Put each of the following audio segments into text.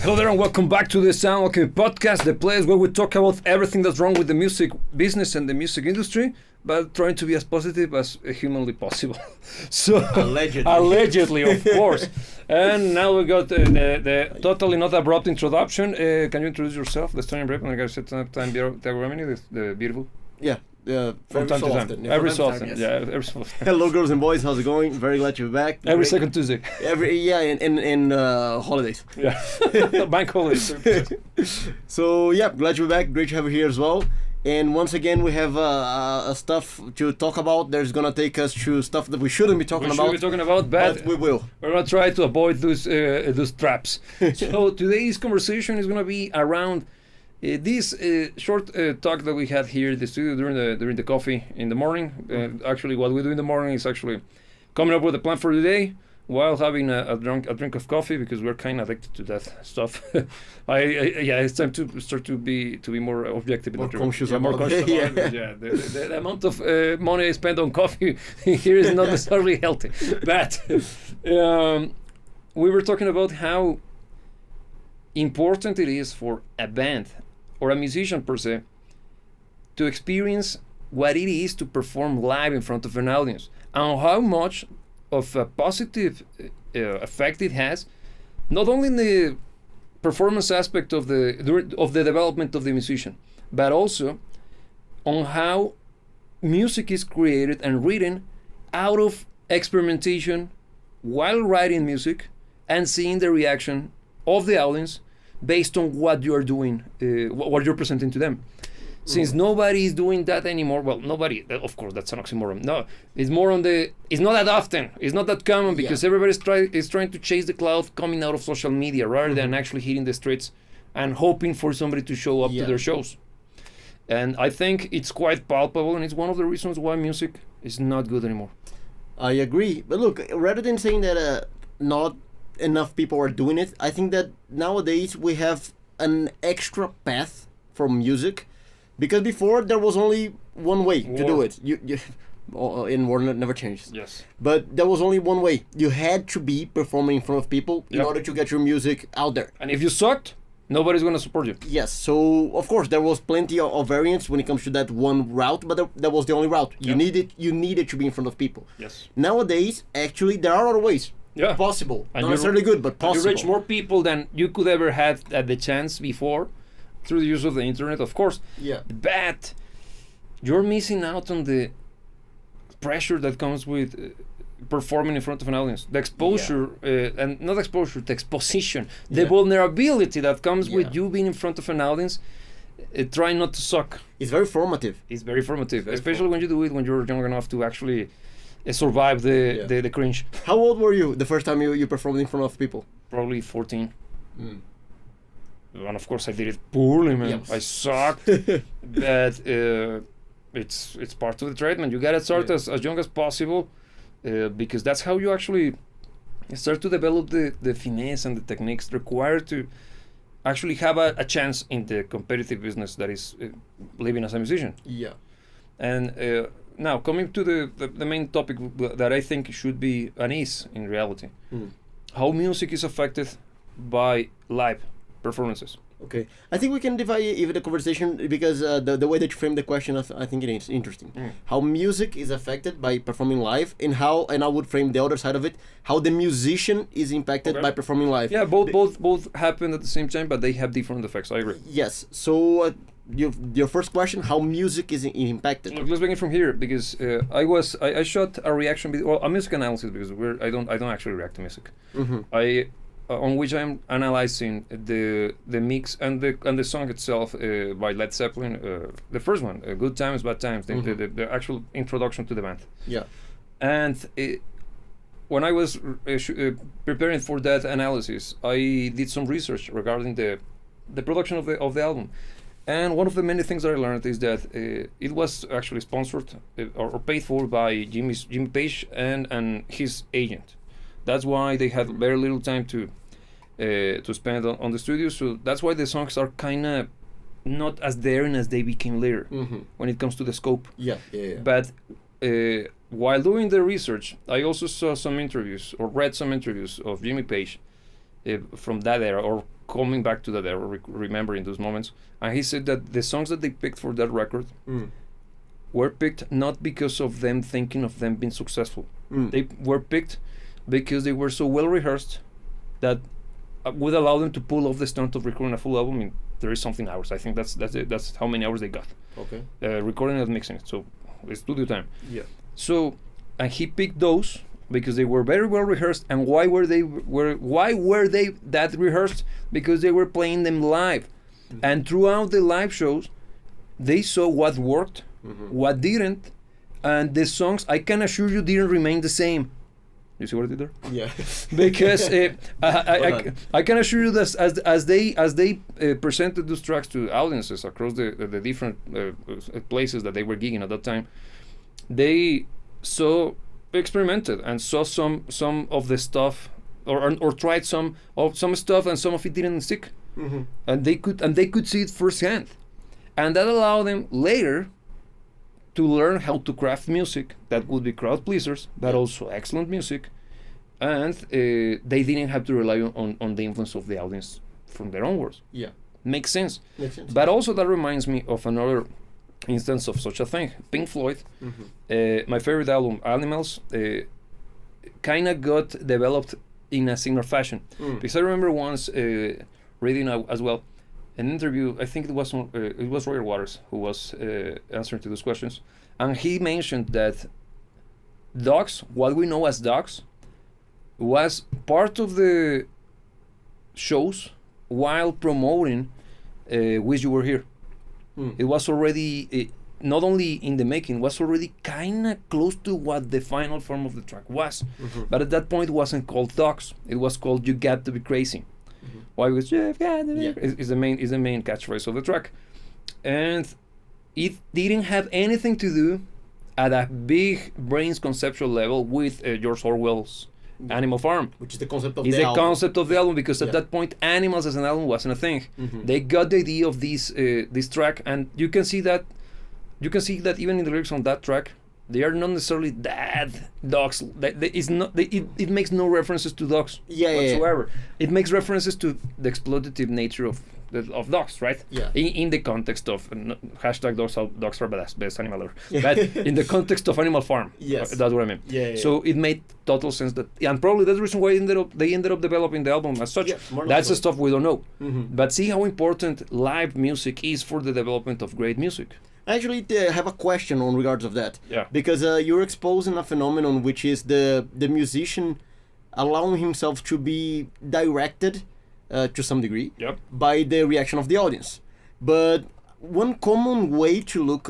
Hello there and welcome back to the Sound Alchemy Podcast, the place where we talk about everything that's wrong with the music business and the music industry, but trying to be as positive as humanly possible. So allegedly, of course. And now we got the totally not abrupt introduction. Can you introduce yourself, the Estonian rep, and I said time the beautiful? Yeah. Very so often. Yeah, every so often. Yes. Yeah, every so often. Hello, girls and boys. How's it going? Very glad you're back. Every second Tuesday. In holidays. Yeah, bank holidays. So yeah, glad you're back. Great to have you here as well. And once again, we have stuff to talk about. There's gonna take us to stuff that we shouldn't be talking about. But we will. We're gonna try to avoid those traps. So today's conversation is gonna be around. This short talk that we had here in the studio during the coffee in the morning. Actually, what we do in the morning is actually coming up with a plan for the day while having a drink of coffee, because we're kind of addicted to that stuff. It's time to start to be more objective. More conscious about it. Yeah. The amount of money I spend on coffee here is not necessarily healthy. But we were talking about how important it is for a band or a musician per se to experience what it is to perform live in front of an audience, and how much of a positive effect it has, not only in the performance aspect of the development of the musician, but also on how music is created and written out of experimentation while writing music and seeing the reaction of the audience based on what you are doing, what you're presenting to them. Since nobody is doing that anymore, well, nobody, of course, that's an oxymoron. No, it's more on it's not that often, it's not that common, because everybody's trying to chase the cloud coming out of social media rather than actually hitting the streets and hoping for somebody to show up to their shows. And I think it's quite palpable, and it's one of the reasons why music is not good anymore. I agree. But look, rather than saying that not enough people are doing it, I think that nowadays we have an extra path for music, because before there was only one way to do it. You in war never changes. Yes. But there was only one way. You had to be performing in front of people in order to get your music out there. And if you sucked, nobody's gonna support you. Yes. So of course there was plenty of variants when it comes to that one route, but that was the only route. You needed to be in front of people. Yes. Nowadays, actually, there are other ways. Yeah. Possible. And not necessarily good, but possible. You reach more people than you could ever have at the chance before through the use of the internet, of course. Yeah. But you're missing out on the pressure that comes with performing in front of an audience. The exposure, and not exposure, the exposition. The vulnerability that comes with you being in front of an audience, trying not to suck. It's very formative. Especially when you do it when you're young enough to actually survive the cringe. How old were you the first time you performed in front of people? Probably 14. And of course I did it poorly, man. Yes. I sucked. But it's part of the treatment. You gotta start as young as possible, because that's how you actually start to develop the finesse and the techniques required to actually have a chance in the competitive business that is living as a musician. Yeah. And now, coming to the main topic that I think should be an is in reality, how music is affected by live performances. Okay, I think we can divide even the conversation, because the way that you frame the question, I think it is interesting. How music is affected by performing live, and I would frame the other side of it, how the musician is impacted by performing live. Yeah, both happen at the same time, but they have different effects. I agree. Yes. So your first question, how music is impacted. Look, let's begin from here, because I shot a reaction video, well, a music analysis, because I don't actually react to music. On which I'm analyzing the mix and the song itself by Led Zeppelin, the first one, Good Times, Bad Times, the actual introduction to the band. Yeah. And when I was preparing for that analysis, I did some research regarding the production of the album. And one of the many things that I learned is that it was actually sponsored or paid for by Jimmy Page and his agent. That's why they had very little time to spend on the studio. So that's why the songs are kind of not as daring as they became later when it comes to the scope. Yeah. But while doing the research, I also saw some interviews or read some interviews of Jimmy Page from that era, or coming back to that era, remembering those moments, and he said that the songs that they picked for that record were picked not because of them thinking of them being successful. They were picked because they were so well rehearsed that would allow them to pull off the stunt of recording a full album in 30-something hours. I think that's how many hours they got. Okay. Recording and mixing it, so it's studio time. Yeah. So, and he picked those because they were very well rehearsed. And why were they that rehearsed? Because they were playing them live, and throughout the live shows, they saw what worked, what didn't, and the songs, I can assure you, didn't remain the same. You see what I did there? Yeah. Because I can assure you that as they presented those tracks to audiences across the different places that they were gigging at that time, they experimented and saw some of the stuff, or tried some stuff, and some of it didn't stick, and they could see it firsthand, and that allowed them later to learn how to craft music that would be crowd pleasers, but also excellent music, and they didn't have to rely on the influence of the audience from their own words. Yeah. Makes sense. Makes sense. But also that reminds me of another instance of such a thing. Pink Floyd, my favorite album, Animals, kind of got developed in a similar fashion. Because I remember once reading as well an interview, I think it was Roger Waters who was answering to those questions, and he mentioned that Dogs, what we know as Dogs, was part of the shows while promoting Wish You Were Here. It was already not only in the making, was already kind of close to what the final form of the track was, but at that point it wasn't called Dogs, it was called You Got to Be Crazy. Why? Because you've got to be is the main catchphrase of the track, and it didn't have anything to do at a big brains conceptual level with George Orwell's Animal Farm, which is the concept of the album. Concept of the album, because at that point Animals as an album wasn't a thing. They got the idea of this track, and you can see that even in the lyrics on that track, they are not necessarily that dogs. It makes no references to dogs whatsoever. It makes references to the exploitative nature of dogs, right? Yeah. In the context of hashtag dogs are best animal ever. But in the context of Animal Farm, yes, that's what I mean. So it made total sense that, and probably that's the reason why they ended up developing the album as such. That's the stuff we don't know. But see how important live music is for the development of great music. I actually have a question on regards of that. Yeah. Because you're exposing a phenomenon which is the musician allowing himself to be directed to some degree by the reaction of the audience. But one common way to look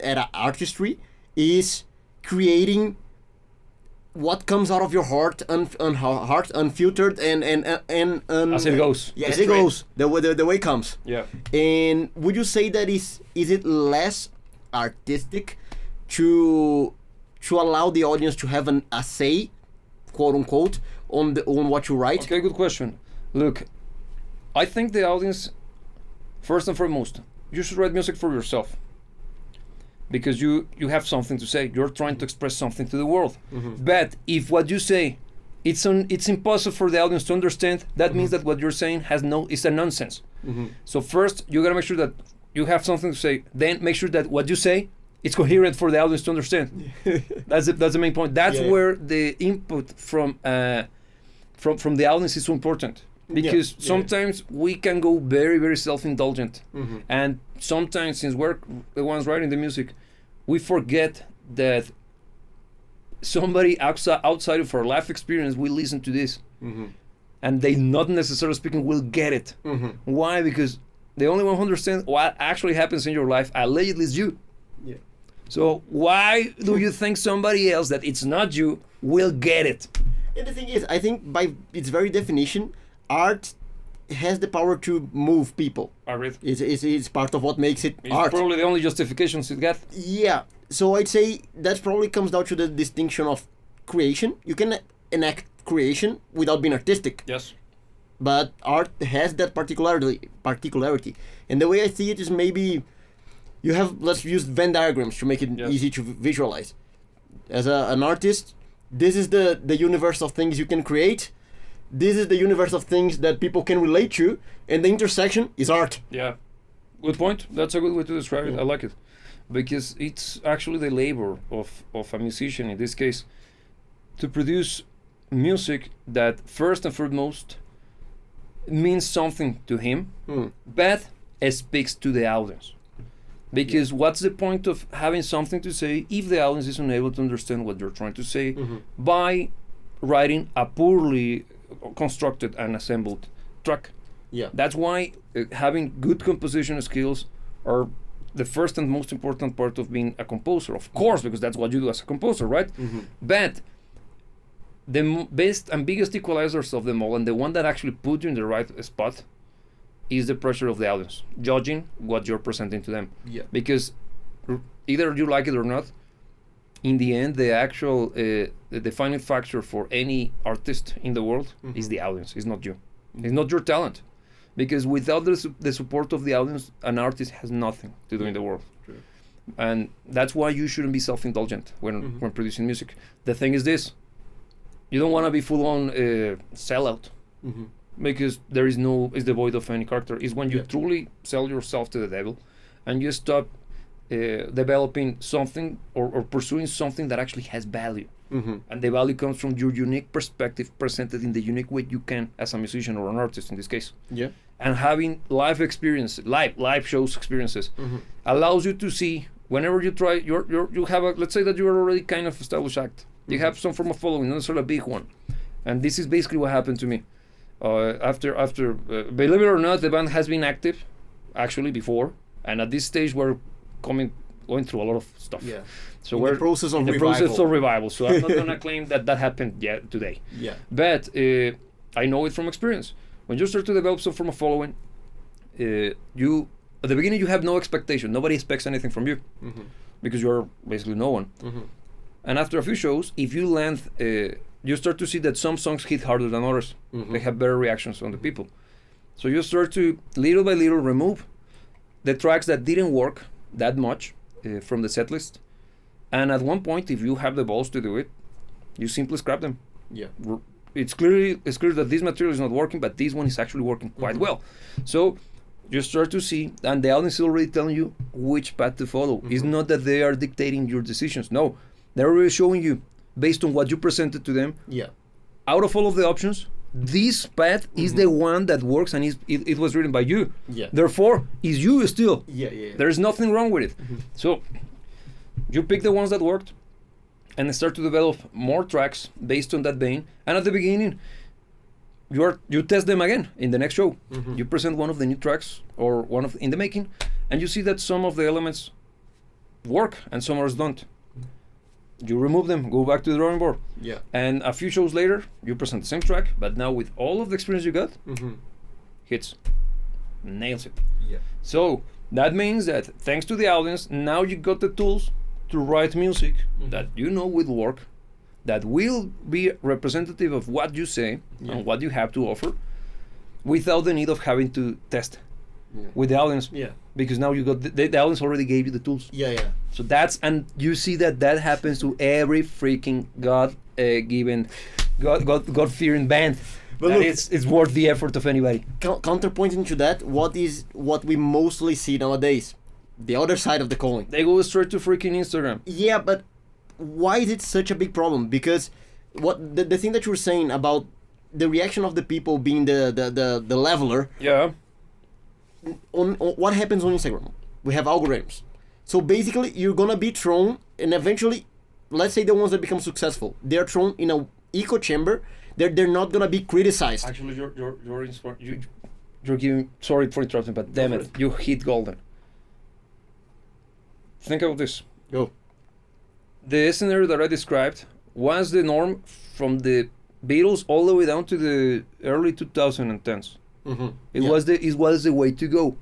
at artistry is creating what comes out of your heart, heart unfiltered and as it goes. Yeah, as it goes, the way it comes. Yeah. And would you say that is it less artistic to allow the audience to have a say, quote unquote, on what you write? Okay, good question. Look, I think the audience, first and foremost, you should write music for yourself, because you have something to say. You're trying to express something to the world. But if what you say, it's impossible for the audience to understand, that means that what you're saying is a nonsense. So first you gotta make sure that you have something to say. Then make sure that what you say, it's coherent for the audience to understand. That's the main point. That's where the input from the audience is so important. Because sometimes we can go very, very self-indulgent, and sometimes, since we're the ones writing the music, we forget that somebody outside of our life experience will listen to this, and they, not necessarily speaking, will get it. Why? Because the only one who understands what actually happens in your life allegedly is you. So why do you think somebody else that it's not you will get it? And the thing is, I think by its very definition, art has the power to move people. It's part of what makes it art. It's probably the only justifications it got. Yeah. So I'd say that probably comes down to the distinction of creation. You can enact creation without being artistic. Yes. But art has that particularity. And the way I see it is, maybe you have, let's use Venn diagrams to make it easy to visualize. As an artist, this is the universe of things you can create. this is the universe of things that people can relate to, and the intersection is art. Yeah, good point. That's a good way to describe it. I like it, because it's actually the labor of a musician in this case to produce music that first and foremost means something to him, but it speaks to the audience. Because what's the point of having something to say if the audience is unable to understand what you're trying to say by writing a poorly constructed and assembled track? Yeah. That's why having good composition skills are the first and most important part of being a composer, of course, because that's what you do as a composer, right? But the best and biggest equalizers of them all, and the one that actually put you in the right spot, is the pressure of the audience, judging what you're presenting to them. Yeah. Because either you like it or not, in the end, the actual the defining factor for any artist in the world is the audience. It's not you. It's not your talent. Because without the support of the audience, an artist has nothing to do in the world. True. And that's why you shouldn't be self-indulgent when producing music. The thing is this: you don't want to be full-on sellout. Because there is it's devoid of any character. It's when you truly sell yourself to the devil and you stop developing something or pursuing something that actually has value. And the value comes from your unique perspective presented in the unique way you can as a musician or an artist in this case. Yeah. And having live experience, live shows experiences allows you to see whenever you try, you have let's say that you are already kind of established act. You have some form of following, not necessarily a big one. And this is basically what happened to me. After believe it or not, the band has been active actually before, and at this stage we're going through a lot of stuff. Yeah. So we're in the process of revival. So I'm not gonna claim that happened yet today. Yeah. But I know it from experience. When you start to develop some form of following, you at the beginning you have no expectation. Nobody expects anything from you because you're basically no one. And after a few shows, if you land. You start to see that some songs hit harder than others. They have better reactions on the people. So you start to, little by little, remove the tracks that didn't work that much from the set list. And at one point, if you have the balls to do it, you simply scrap them. Yeah. It's clear that this material is not working, but this one is actually working quite well. So you start to see, and the audience is already telling you which path to follow. It's not that they are dictating your decisions. No, they're already showing you, based on what you presented to them, out of all of the options, this path is the one that works, and it was written by you. Yeah. Therefore, is you still. Yeah. There's nothing wrong with it. So you pick the ones that worked, and start to develop more tracks based on that vein. And at the beginning, you test them again in the next show. You present one of the new tracks or one of in the making, and you see that some of the elements work and some others don't. You remove them, go back to the drawing board. Yeah. And a few shows later, you present the same track, but now with all of the experience you got, hits, nails it. Yeah. So that means that thanks to the audience, now you got the tools to write music that you know will work, that will be representative of what you say and what you have to offer, without the need of having to test with the audience. Yeah. Because now you got the audience already gave you the tools. Yeah. So and you see that happens to every freaking God-given, God-fearing band. But look, it's worth the effort of anybody. Counterpointing to that, what we mostly see nowadays, the other side of the coin. They go straight to freaking Instagram. Yeah, but why is it such a big problem? Because the thing that you were saying about the reaction of the people being the leveler. Yeah. On what happens on Instagram? We have algorithms. So basically, you're gonna be thrown, and eventually, let's say the ones that become successful, they're thrown in a echo chamber. They're not gonna be criticized. Actually, you're giving. Sorry for interrupting, but damn it, you hit golden. Think about this. Go. The scenario that I described was the norm from the Beatles all the way down to the early 2010s. It was the way to go.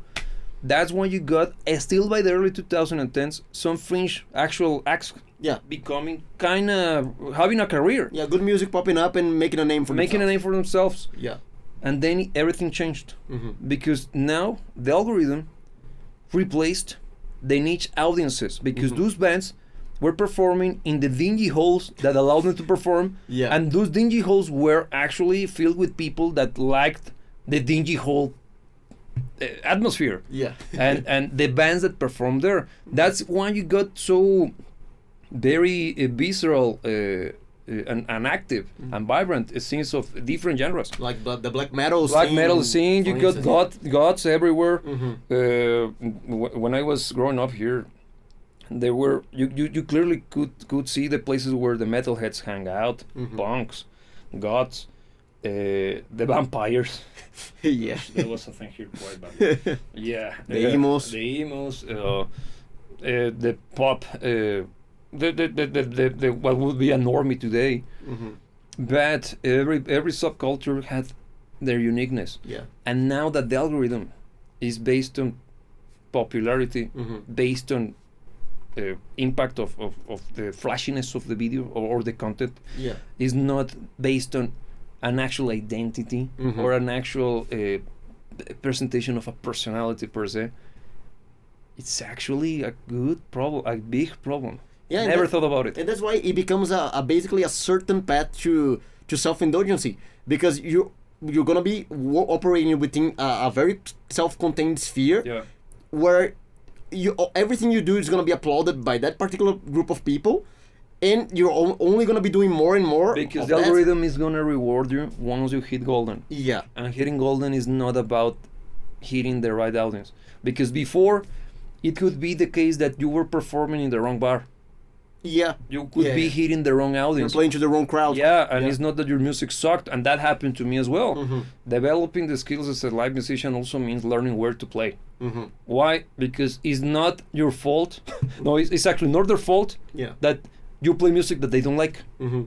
That's when you got still by the early 2010s some fringe actual acts becoming kind of having a career. Yeah, good music popping up and making a name for themselves. Yeah. And then everything changed because now the algorithm replaced the niche audiences because those bands were performing in the dingy halls that allowed them to perform. Yeah. And those dingy halls were actually filled with people that liked the dingy hall atmosphere. Yeah. and the bands that performed there. That's why you got so very visceral and active and vibrant scenes of different genres. Like the black metal Black scene. metal scene, you for got instance. gods everywhere. Mhm. When I was growing up here, there were you clearly could see the places where the metalheads hang out, Mhm. punks, gods, the vampires. Yeah. There was something here quite bad. Yeah, The emos. the emos, the pop, the what would be a normie today. Mhm. But every subculture had their uniqueness, Yeah. and now that the algorithm is based on popularity, Mhm. based on impact of the flashiness of the video or the content, Yeah. is not based on an actual identity Mhm. or an actual presentation of a personality per se. It's actually a good problem, a big problem. Yeah, and Never that- thought about it. And that's why it becomes a basically a certain path to self-indulgency, because you're gonna be operating within a very self-contained sphere Yeah. where everything you do is gonna be applauded by that particular group of people, and you're only gonna be doing more and more. Because of the that. algorithm is gonna reward you once you hit golden. Yeah. And hitting golden is not about hitting the right audience. Because before, it could be the case that you were performing in the wrong bar. Yeah. You could Yeah, be yeah. hitting the wrong You're audience. playing to the wrong crowd. Yeah, and Yeah. it's not that your music sucked, and that happened to me as well. Mhm. Developing the skills as a live musician also means learning where to play. Mhm. Why? Because it's not your fault. No, it's actually not their fault Yeah. that you play music that they don't like. Mhm.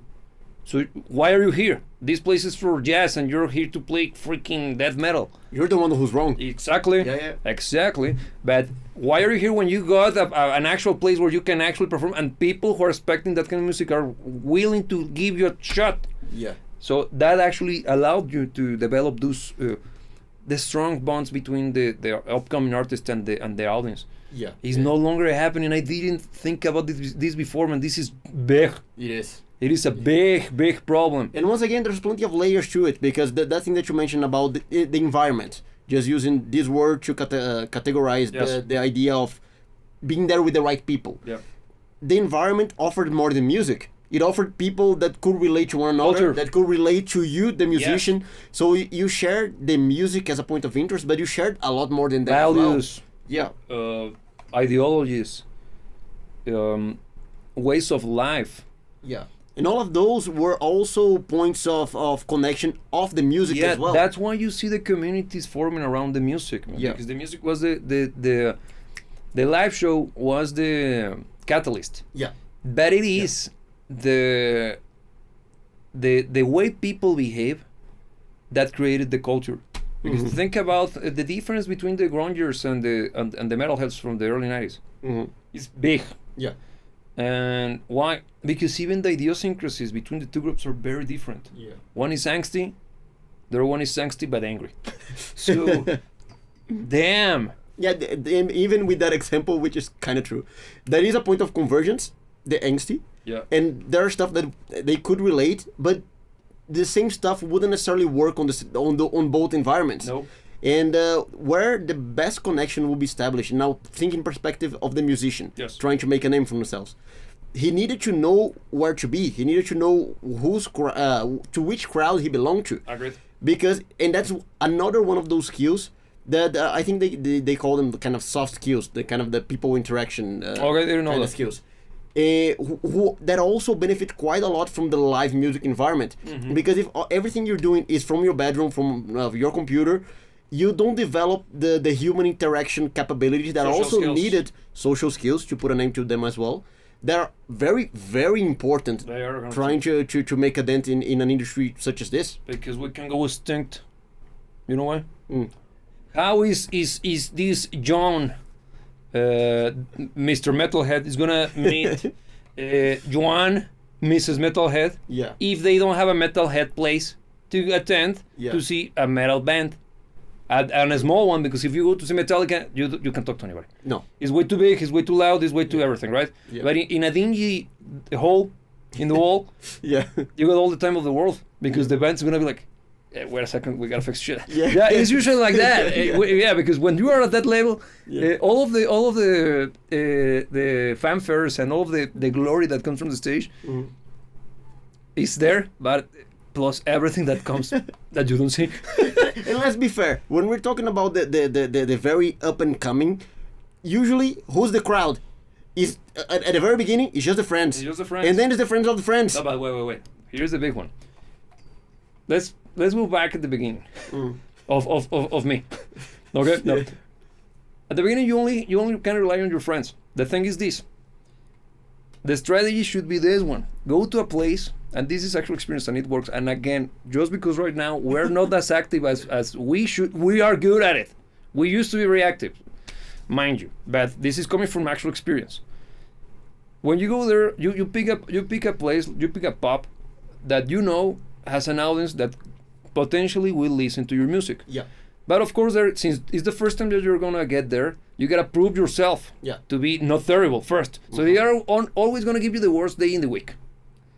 So why are you here? This place is for jazz, and you're here to play freaking death metal. You're the one who's wrong. Exactly. Yeah, yeah. Exactly. But why are you here when you got an actual place where you can actually perform, and people who are expecting that kind of music are willing to give you a shot? Yeah. So that actually allowed you to develop those the strong bonds between the upcoming artist and the audience. Yeah. It's Yeah. no longer happening. I didn't think about this before, man. This is big. It is. It is a big problem. And once again, there's plenty of layers to it, because that thing that you mentioned about the environment, just using this word to categorize Yes. the idea of being there with the right people. Yeah. The environment offered more than music. It offered people that could relate to one another, Culture. that could relate to you, the musician. So you shared the music as a point of interest, but you shared a lot more than that. as well. Values, Yeah. ideologies, ways of life. Yeah. And all of those were also points of connection of the music Yeah, as well. that's why you see the communities forming around the music. Man, Yeah. Because the music was the live show was the catalyst. Yeah. But it is the way people behave that created the culture. Because Mhm. think about the difference between the grungers and the metalheads from the early 90s. Mhm. It's big. Yeah. And why? Because even the idiosyncrasies between the two groups are very different. Yeah. One is angsty, the other one is angsty but angry. So, damn. Yeah, even with that example, which is kind of true, there is a point of convergence, the angsty, Yeah. and there are stuff that they could relate, but the same stuff wouldn't necessarily work on both environments. No. And where the best connection will be established. Now, think in perspective of the musician Yes. trying to make a name for themselves. He needed to know where to be. He needed to know to which crowd he belonged to. Agreed. Because, and that's another one of those skills that I think they call them the kind of soft skills, the kind of the people interaction Okay, I didn't know kind that. of skills. Who that also benefit quite a lot from the live music environment. Mm-hmm. Because if everything you're doing is from your bedroom, from your computer, you don't develop the human interaction capabilities that are Social also skills. needed, social skills, to put a name to them as well. They're very, very important They are going trying to make a dent in an industry such as this. because we can go extinct. You know why? Mm. How is this John, Mr. Metalhead, is gonna meet Joan, Mrs. Metalhead, Yeah. if they don't have a metalhead place to attend Yeah. to see a metal band? And a small one, because if you go to see Metallica, you can talk to anybody. No. It's way too big, it's way too loud, it's way too everything, right? Yeah. But in a dingy hole in the wall, Yeah. you got all the time of the world, because the band's gonna be like, wait a second, we gotta fix shit. Yeah. It's usually like that. Yeah, because when you are at that level, all of the fanfares and all of the glory that comes from the stage is there, but plus everything that comes that you don't see. And let's be fair, when we're talking about the very up and coming, usually who's the crowd? Is at the very beginning, it's just the friends. It's just the friends. And then it's the friends of the friends. No, but wait. Here's the big one. Let's move back at the beginning of me. Okay? No. At the beginning, you only can rely on your friends. The thing is this. The strategy should be this one. Go to a place, and this is actual experience and it works. And again, just because right now we're not as active as we should, we are good at it. We used to be reactive, mind you, but this is coming from actual experience. When you go there, you pick a place, you pick a pub that you know has an audience that potentially will listen to your music. Yeah. But of course, since it's the first time that you're gonna get there, you gotta prove yourself to be not terrible first. So they are always gonna give you the worst day in the week.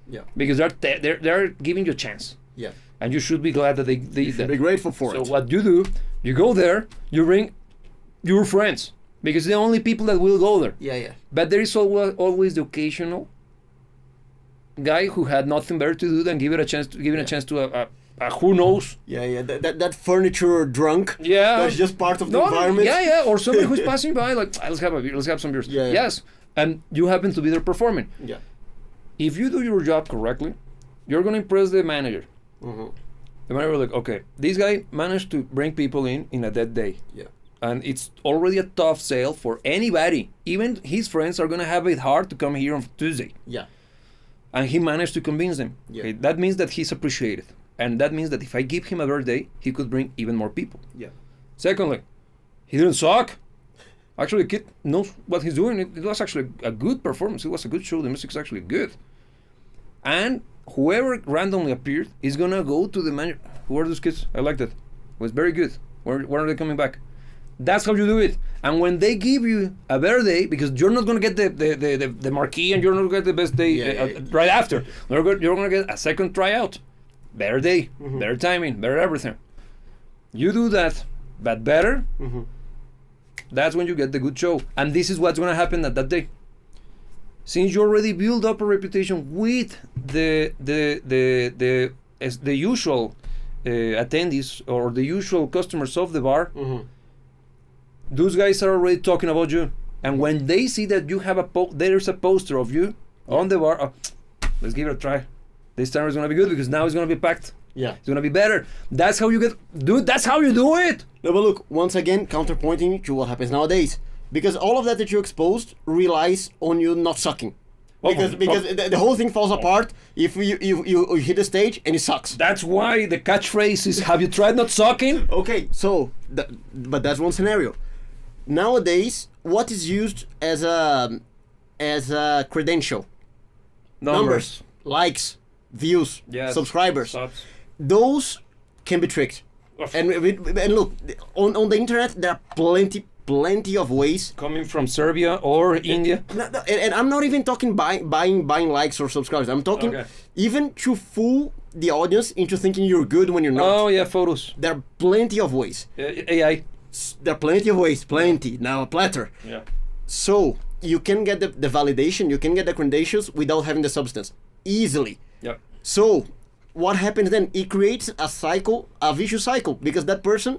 Yeah. Because they're giving you a chance. Yeah. And you should be glad that they did that. Be grateful for it. So what you do, you go there, you bring your friends, because they're the only people that will go there. Yeah. But there is always the occasional guy who had nothing better to do than giving a chance to a who knows. Yeah. That furniture drunk. Yeah. That's just part of the environment. Yeah. Or somebody who's passing by, like, let's have a beer, let's have some beers. Yeah. Yes. And you happen to be there performing. Yeah. If you do your job correctly, you're gonna impress the manager. The manager will like, okay, this guy managed to bring people in a dead day. Yeah. And it's already a tough sale for anybody. Even his friends are gonna have it hard to come here on Tuesday. Yeah. And he managed to convince them. Yeah. Okay, that means that he's appreciated. And that means that if I give him a birthday, he could bring even more people. Yeah. Secondly, he didn't suck. Actually, the kid knows what he's doing. It was actually a good performance. It was a good show. The music's actually good. And whoever randomly appeared is gonna go to the manager. Who are those kids? I liked it. It was very good. When are they coming back? That's how you do it. And when they give you a better day, because you're not gonna get the marquee and you're not gonna get the best day right after. You're gonna get a second tryout. Better day, better timing, better everything. You do that, but better. That's when you get the good show. And this is what's gonna happen at that day. Since you already build up a reputation with the usual attendees or the usual customers of the bar, those guys are already talking about you. And when they see that you have there's a poster of you on the bar, let's give it a try. This time it's gonna be good because now it's gonna be packed. Yeah. It's gonna be better. That's how you dude, that's how you do it. No, but look, once again, counterpointing to what happens nowadays. Because all of that you exposed relies on you not sucking. Because the whole thing falls apart if you hit the stage and it sucks. That's why the catchphrase is, have you tried not sucking? Okay, so, but that's one scenario. Nowadays, what is used as a credential? Numbers, likes, views, subscribers. Subs. Those can be tricked. And look, on the internet, there are plenty of ways. Coming from Serbia or India. And I'm not even talking buying likes or subscribers. I'm talking even to fool the audience into thinking you're good when you're not. Oh yeah, photos. There are plenty of ways. AI. There are plenty of ways. Plenty. Now a platter. Yeah. So you can get the validation, you can get the credentials without having the substance. Easily. Yeah. So what happens then? It creates a cycle, a vicious cycle, because that person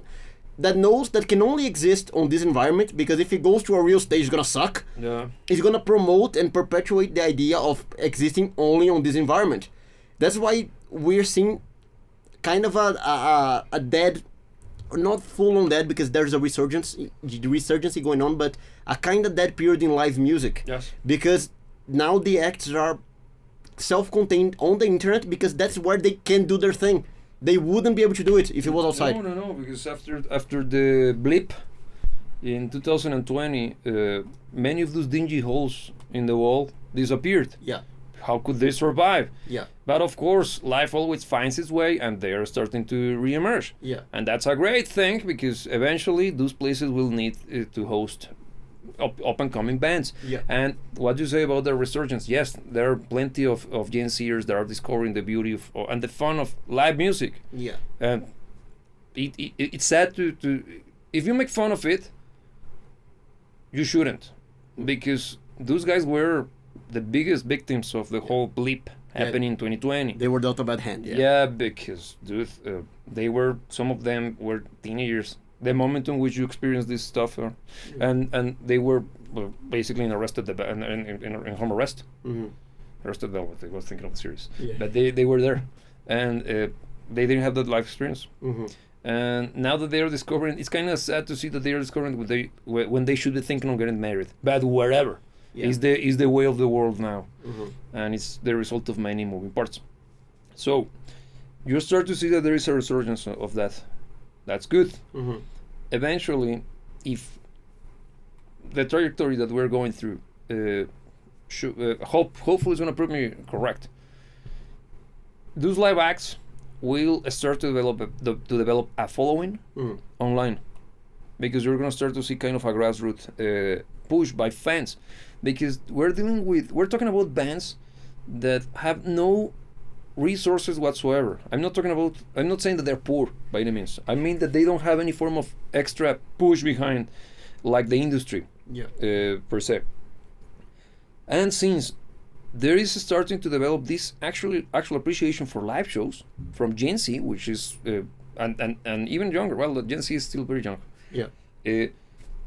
that knows that can only exist on this environment, because if he goes to a real stage, it's gonna suck. Yeah. It's gonna promote and perpetuate the idea of existing only on this environment. That's why we're seeing kind of a dead, not full on dead, because there's a resurgence going on, but a kind of dead period in live music. Yes. Because now the acts are self-contained on the internet, because that's where they can do their thing. They wouldn't be able to do it if it was outside. No, because after the blip in 2020, many of those dingy holes in the wall disappeared. Yeah. how could they survive? Yeah. But of course, life always finds its way, and they are starting to reemerge. Yeah. And that's a great thing, because eventually those places will need to host up and coming bands. Yeah. And what do you say about the resurgence? Yes, there are plenty of Gen Zers that are discovering the beauty of and the fun of live music. Yeah. And it's sad to if you make fun of it, you shouldn't, because those guys were the biggest victims of the whole blip happening in 2020. They were dealt a bad hand. Yeah. Yeah, because dude, they were, some of them were teenagers. The moment in which you experience this stuff, and they were basically arrested in home arrest. Mm-hmm. Arrested, well, I was thinking of the series, Yeah. but they were there, and they didn't have that life experience. Mm-hmm. And now that they are discovering, it's kind of sad to see that they are discovering when they should be thinking of getting married. But wherever is the way of the world now, and it's the result of many moving parts. So you start to see that there is a resurgence of that. That's good. Mm-hmm. Eventually, if the trajectory that we're going through, hopefully, is going to prove me correct. Those live acts will start to develop a following online, because you're going to start to see kind of a grassroots push by fans, because we're talking about bands that have no resources whatsoever. I'm not saying that they're poor by any means. I mean that they don't have any form of extra push behind, like the industry per se. And since there is starting to develop this actual appreciation for live shows from Gen Z, which is and even younger. Well, the Gen Z is still very young. Yeah.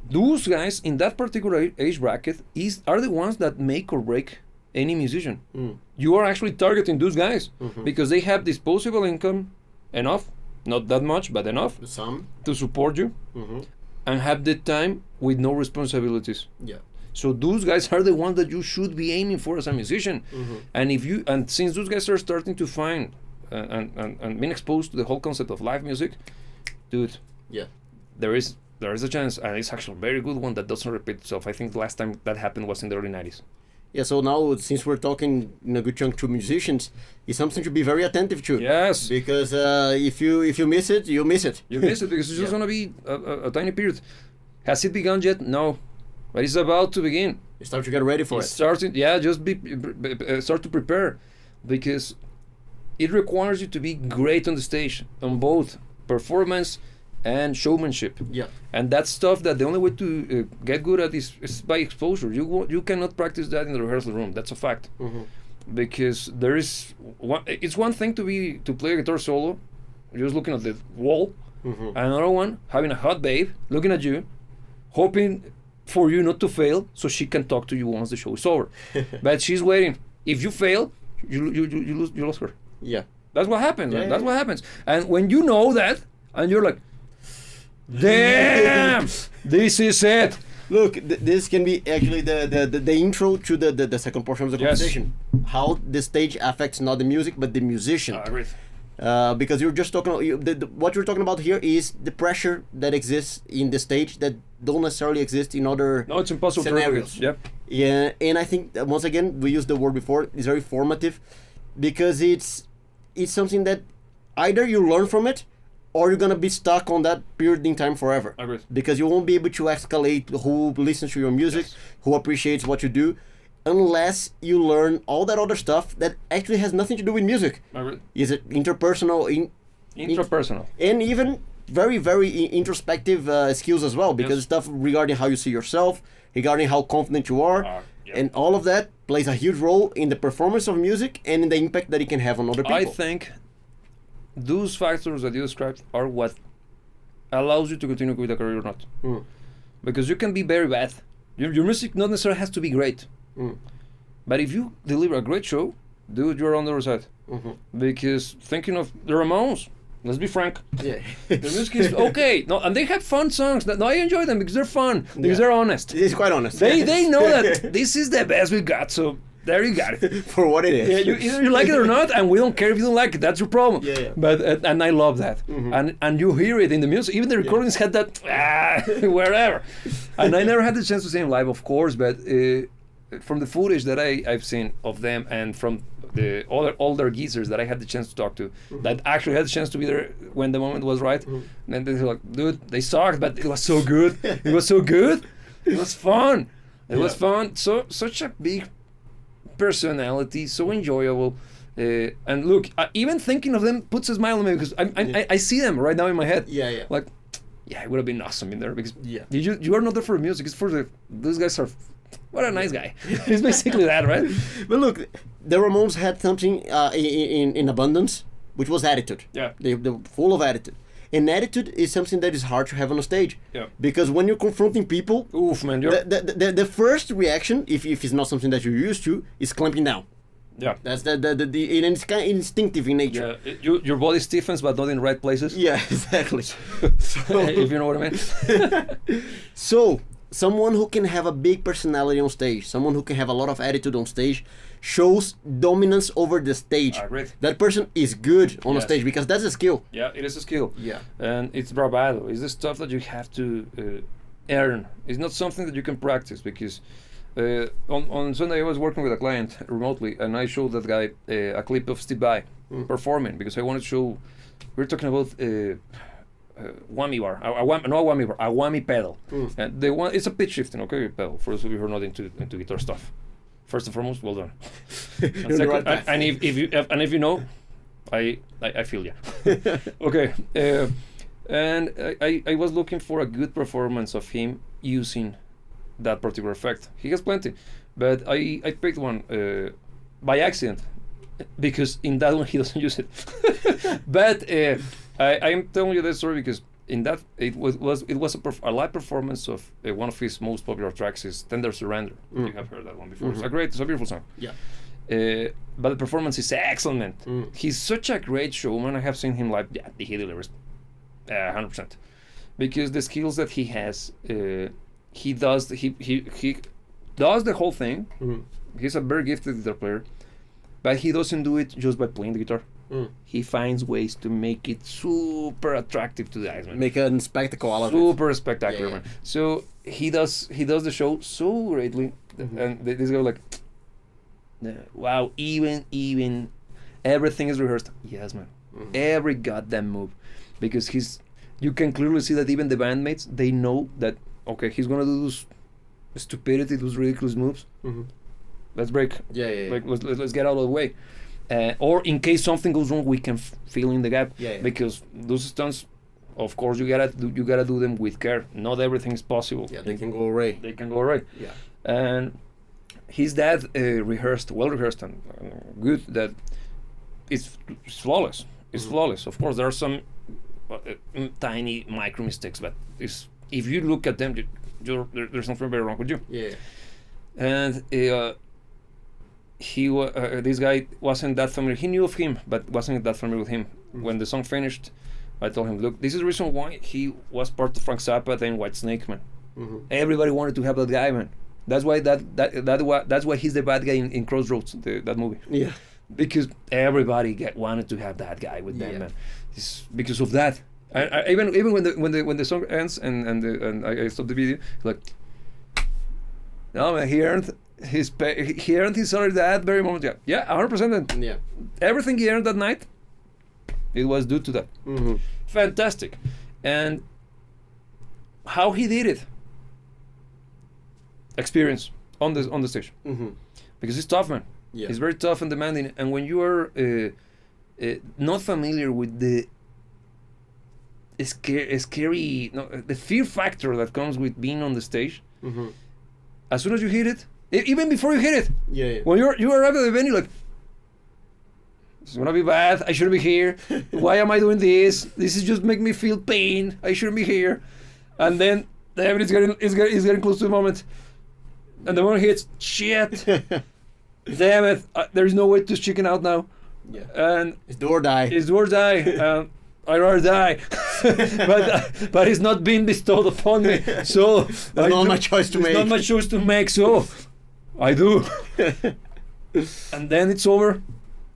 Those guys in that particular age bracket are the ones that make or break any musician. You are actually targeting those guys because they have disposable income enough, not that much, but enough to support you, and have the time with no responsibilities. Yeah. So those guys are the ones that you should be aiming for as a musician. And since those guys are starting to find and being exposed to the whole concept of live music, dude, there is a chance, and it's actually a very good one that doesn't repeat itself. I think the last time that happened was in the early 90s. Yeah, so now, since we're talking in a good chunk to musicians, it's something to be very attentive to. Yes. Because if you miss it, you miss it. You miss it, because it's just going to be a tiny period. Has it begun yet? No. But it's about to begin. You start to get ready for it. Start to prepare, because it requires you to be great on the stage, on both performance and showmanship. Yeah. And that's stuff that the only way to get good at is by exposure. You cannot practice that in the rehearsal room. That's a fact. Because it's one thing to play a guitar solo, just looking at the wall, and another one having a hot babe looking at you, hoping for you not to fail so she can talk to you once the show is over. But she's waiting. If you fail, you lose her. Yeah. That's what happens. That's what happens. And when you know that, and you're like, damn, this is it. Look, this can be actually the intro to the second portion of the conversation. How the stage affects not the music but the musician. Because you're just talking, what you're talking about here is the pressure that exists in the stage that don't necessarily exist in other it's impossible scenarios. Yeah, and I think that once again, we used the word before, it's very formative, because it's something that either you learn from it, or you're gonna be stuck on that period in time forever. Because you won't be able to escalate who listens to your music, who appreciates what you do, unless you learn all that other stuff that actually has nothing to do with music. Is it interpersonal? Intrapersonal. And even very, very introspective skills as well, because stuff regarding how you see yourself, regarding how confident you are, and all of that plays a huge role in the performance of music and in the impact that it can have on other people. I think those factors that you described are what allows you to continue with a career or not. Because you can be very bad. Your music not necessarily has to be great. But if you deliver a great show, dude, you're on the other side. Because thinking of the Ramones, let's be frank. Yeah. The music is okay. No, and they have fun songs. No, I enjoy them because they're fun. Because they're honest. It's quite honest. They know that this is the best we got. So there you got it. For what it is. Yeah, either you like it or not, and we don't care if you don't like it. That's your problem. Yeah. But and I love that. And you hear it in the music. Even the recordings had that wherever. And I never had the chance to see him live, of course. But from the footage that I've seen of them, and from the other older geezers that I had the chance to talk to, that actually had the chance to be there when the moment was right, and they were like, dude, they sucked, but it was so good. It was so good. It was fun. It was fun. So such a big personality, so enjoyable. And look, even thinking of them puts a smile on me, because I see them right now in my head. Yeah. Like, yeah, it would have been awesome in there, because Yeah. you are not there for the music. It's for those guys are. What a nice guy. It's basically that, right? But look, the Ramones had something in abundance, which was attitude. Yeah. They're full of attitude. And attitude is something that is hard to have on a stage. Yeah. Because when you're confronting people, Oof, man. the first reaction, if it's not something that you're used to, is clamping down. Yeah. That's and it's kind of instinctive in nature. Yeah. Your body stiffens, but not in the right places. Yeah, exactly. If you know what I mean. So, someone who can have a big personality on stage, someone who can have a lot of attitude on stage, shows dominance over the stage. Great. That person is good on a Yes. stage, because that's a skill. Yeah, it is a skill. Yeah. And it's bravado. It's the stuff that you have to earn. It's not something that you can practice, because on Sunday I was working with a client remotely, and I showed that guy a clip of Steve Vai performing, because I wanted to show. We're talking about whammy bar, a whammy pedal. And it's a pitch shifting, okay, pedal. For those of you who are not into guitar stuff. First and foremost, well done. And, the right path. and if you know, I feel you. Okay, and I was looking for a good performance of him using that particular effect. He has plenty, but I picked one by accident, because in that one he doesn't use it. But I'm telling you that story because in that it was a live performance of one of his most popular tracks is Tender Surrender. You have heard that one before. It's a beautiful song. Yeah. But the performance is excellent. He's such a great showman. I have seen him live. Yeah, he delivers 100%, because the skills that he has, he does the whole thing. He's a very gifted guitar player, but he doesn't do it just by playing the guitar. He finds ways to make it super attractive to the eyes, man. Make a spectacle out of it. Super spectacular, man. So he does the show greatly, and this guy was like, wow, even everything is rehearsed. Yes, man. Every goddamn move, because you can clearly see that even the bandmates, they know that, okay, he's gonna do those stupidity, those ridiculous moves. Let's break. Yeah. Like let's get out of the way. Or in case something goes wrong, we can fill in the gap. Yeah. Because those stunts, of course, you gotta do them with care. Not everything is possible. Yeah, they can go away. Yeah. And his dad well rehearsed and good. That it's flawless. It's flawless. Of course, there are some tiny micro mistakes, but if you look at them, there's something very wrong with you. Yeah. And this guy wasn't that familiar. He knew of him, but wasn't that familiar with him. When the song finished, I told him, look, this is the reason why he was part of Frank Zappa and Whitesnake, man. Everybody wanted to have that guy, man. That's why that's why he's the bad guy in Crossroads, that movie. Yeah. Because everybody wanted to have that guy with them, man. It's because of that. Even when the song ends and I stopped the video, like, no, man, he earned his salary at that very moment. Yeah, 100%. Yeah. Everything he earned that night, it was due to that. Fantastic. And how he did it, experience on the stage, because he's tough, man. Yeah. He's very tough and demanding. And when you are not familiar with the scary, the fear factor that comes with being on the stage, as soon as you hit it, even before you hit it, yeah. when you arrive at the venue, like, it's gonna be bad. I shouldn't be here. Why am I doing this? This is just making me feel pain. I shouldn't be here. And then it's getting close to the moment, and the moment hits, shit. Damn it! There is no way to chicken out now. Yeah. And it's do or die. I'd rather die, but it's not being bestowed upon me. So it's not my choice to make. It's not my choice to make. So I do. And then it's over,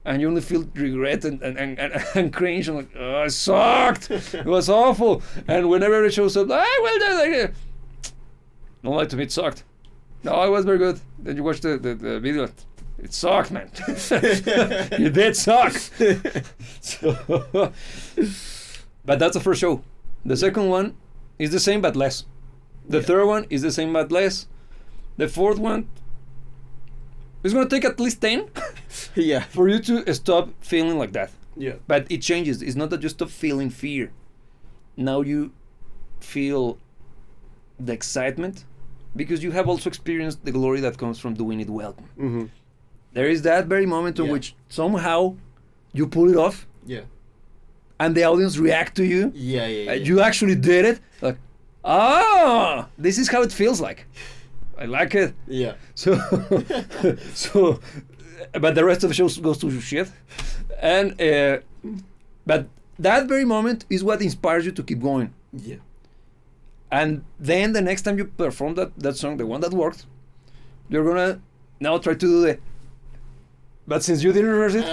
and you only feel regret and cringe. I'm like, oh, it sucked. It was awful. And whenever it shows up, well done. Don't lie to me, it sucked. No, it was very good. Then you watch the video. It sucked, man. It did suck. So, but that's the first show. The second one is the same but less. The third one is the same but less. The fourth one is going to take at least 10 Yeah. for you to stop feeling like that. Yeah. But it changes. It's not that you stop feeling fear. Now you feel the excitement because you have also experienced the glory that comes from doing it well. Mm-hmm. There is that very moment in which somehow you pull it off Yeah. and the audience react to you. Yeah. You actually did it. Like, this is how it feels like. I like it. Yeah. So, but the rest of the show goes to shit. And, but that very moment is what inspires you to keep going. Yeah. And then the next time you perform that song, the one that worked, you're gonna now try to do the. But since you didn't rehearse it,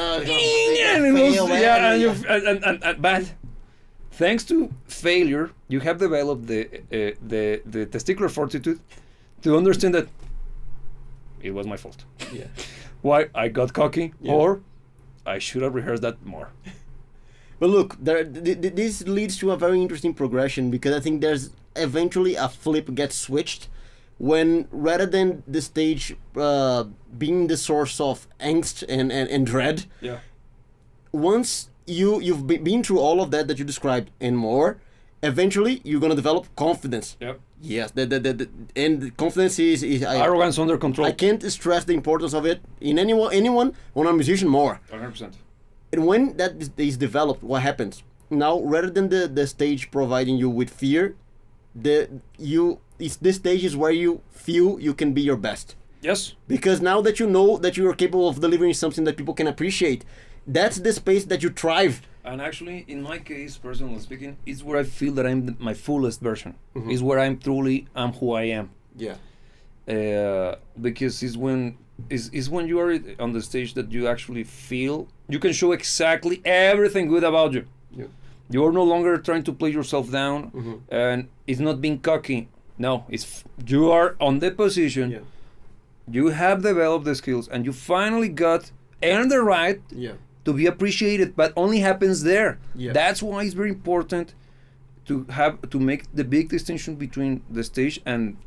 but thanks to failure, you have developed the testicular fortitude to understand that it was my fault. Yeah. Why I got cocky, or I should have rehearsed that more. But look, this leads to a very interesting progression because I think there's eventually a flip gets switched when rather than the stage being the source of angst and dread, once you've been through all of that you described and more, eventually you're gonna develop confidence. Yep. Yes, and the confidence is arrogance under control. I can't stress the importance of it in anyone on a musician more. 100%. And when that is developed, what happens? Now, rather than the stage providing you with fear, this stage is where you feel you can be your best. Yes. Because now that you know that you are capable of delivering something that people can appreciate, that's the space that you thrive. And actually, in my case, personally speaking, it's where I feel that I'm my fullest version. Mm-hmm. It's where I'm who I am. Yeah. Because it's when you are on the stage that you actually feel you can show exactly everything good about you. Yeah. You are no longer trying to play yourself down, Mm-hmm. and it's not being cocky. No, you are on the position. Yeah. You have developed the skills, and you finally earned the right to be appreciated, but only happens there. Yeah. That's why it's very important to make the big distinction between the stage and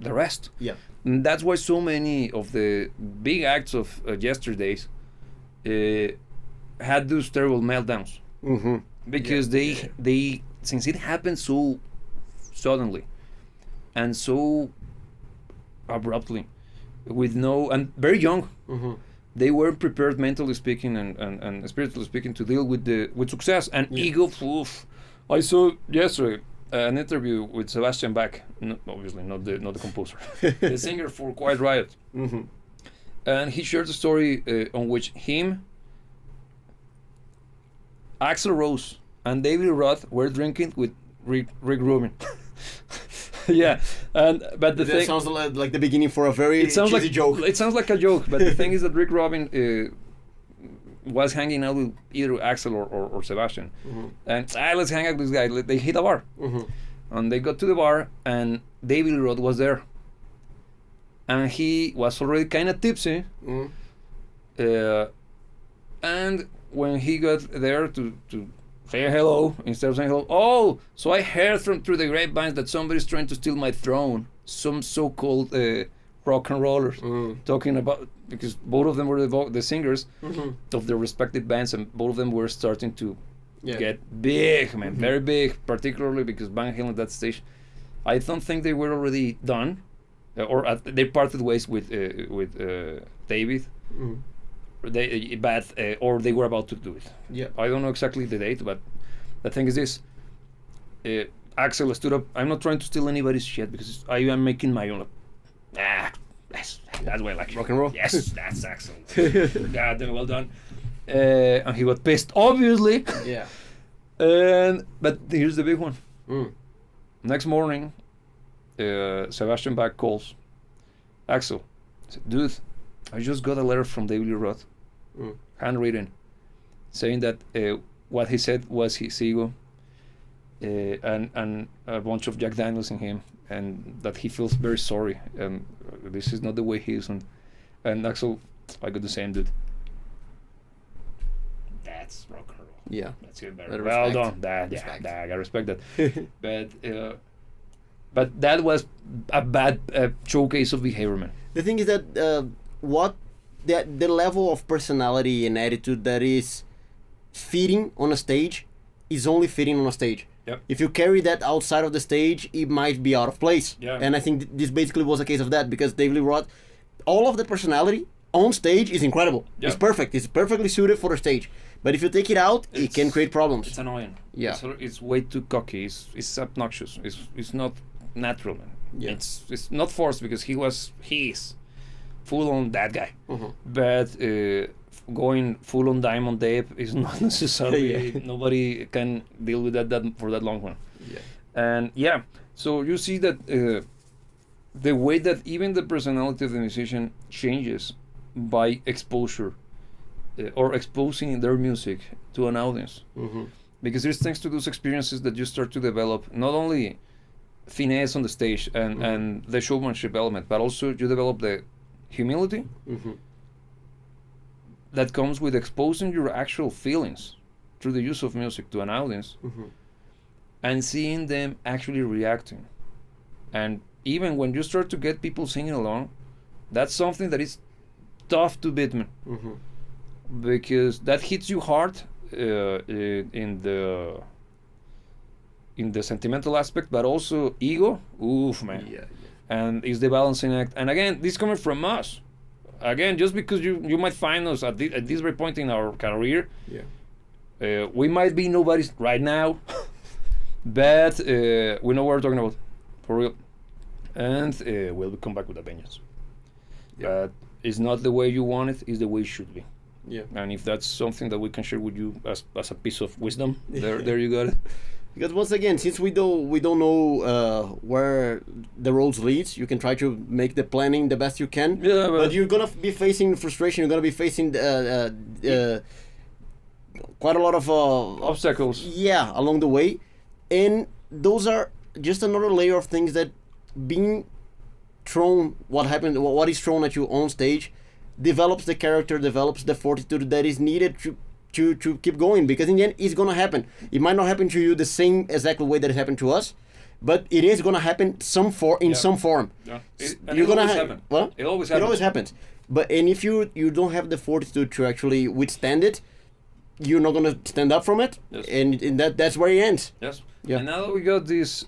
the rest. Yeah. And that's why so many of the big acts of yesterdays had those terrible meltdowns. Mm-hmm. Because they since it happened so suddenly and so abruptly and very young, Mm-hmm. they weren't prepared mentally speaking and spiritually speaking to deal with success and ego. Oof. I saw yesterday an interview with Sebastian Bach, obviously not the composer, the singer for Quiet Riot. Mm-hmm. And he shared a story on which him, Axl Rose, and David Roth were drinking with Rick Rubin. Yeah, but the thing sounds like the beginning for a very cheesy joke. It sounds like a joke, but the thing is that Rick Rubin was hanging out with either Axl or Sebastian, Mm-hmm. and let's hang out with this guy. They hit a bar, Mm-hmm. and they got to the bar, and David Roth was there, and he was already kind of tipsy, Mm-hmm. and when he got there to say hello, instead of saying hello, so I heard through the grapevines that somebody's trying to steal my throne. Some so-called rock and rollers talking about, because both of them were the singers of their respective bands, and both of them were starting to get big, man, very big, particularly because Van Halen at that stage, I don't think they were already done, or they parted ways with David. Or they were about to do it. Yeah. I don't know exactly the date, but the thing is this: Axl stood up. I'm not trying to steal anybody's shit because I am making my own. That's why I like rock and roll. Yes, that's Axl. God damn, well done. And he got pissed, obviously. Yeah. But here's the big one. Next morning, Sebastian Bach calls Axl. Dude, I just got a letter from David Roth, handwritten, saying that what he said was his ego. and a bunch of Jack Daniels in him, and that he feels very sorry, and this is not the way he is, and Axel, I got the same, dude. That's rock and roll. Yeah. That's it. But Well respect. done. That, yeah, Respect. that, I respect that. But that was a bad showcase of behavior, man. The thing is that what the level of personality and attitude that is fitting on a stage is only fitting on a stage. Yep. If you carry that outside of the stage, it might be out of place. Yeah. And I think this basically was a case of that, because David Lee Roth, all of the personality on stage is incredible. Yeah. It's perfect. It's perfectly suited for the stage. But if you take it out, it can create problems. It's annoying. Yeah. It's way too cocky. It's obnoxious. It's not natural, man. Yeah. It's not forced, because he is full on that guy. Mhm. But going full on Diamond Dave is not necessarily. Yeah. Nobody can deal with that for that long run. Yeah. And yeah, so you see that the way that even the personality of the musician changes by exposure or exposing their music to an audience, Mm-hmm. because it's thanks to those experiences that you start to develop not only finesse on the stage and the showmanship element, but also you develop the humility Mm-hmm. that comes with exposing your actual feelings through the use of music to an audience Mm-hmm. and seeing them actually reacting. And even when you start to get people singing along, that's something that is tough to beat, man, Mm-hmm. because that hits you hard in the sentimental aspect, but also ego. Oof, man. Yeah. And it's the balancing act. And again, this coming from us. Again, just because you might find us at this very point in our career, Yeah. we might be nobodies right now, but we know what we're talking about, for real. And we'll come back with a vengeance. Yeah. But it's not the way you want it, it's the way it should be. Yeah. And if that's something that we can share with you as a piece of wisdom, there you got it. Because once again, since we don't know where the roads leads, you can try to make the planning the best you can. Yeah, but you're gonna be facing frustration. You're gonna be facing quite a lot of Obstacles. yeah, along the way, and those are just another layer of things that being thrown. What is thrown at you on stage, develops the character, develops the fortitude that is needed to keep going, because in the end it's gonna happen. It might not happen to you the same exactly way that it happened to us, but it is gonna happen in some form. Yeah. You're gonna happen. Well, It always it happens. always happens. But and if you don't have the fortitude to actually withstand it, you're not gonna stand up from it, Yes. and that's where it ends. Yes. Yeah. And now that we got this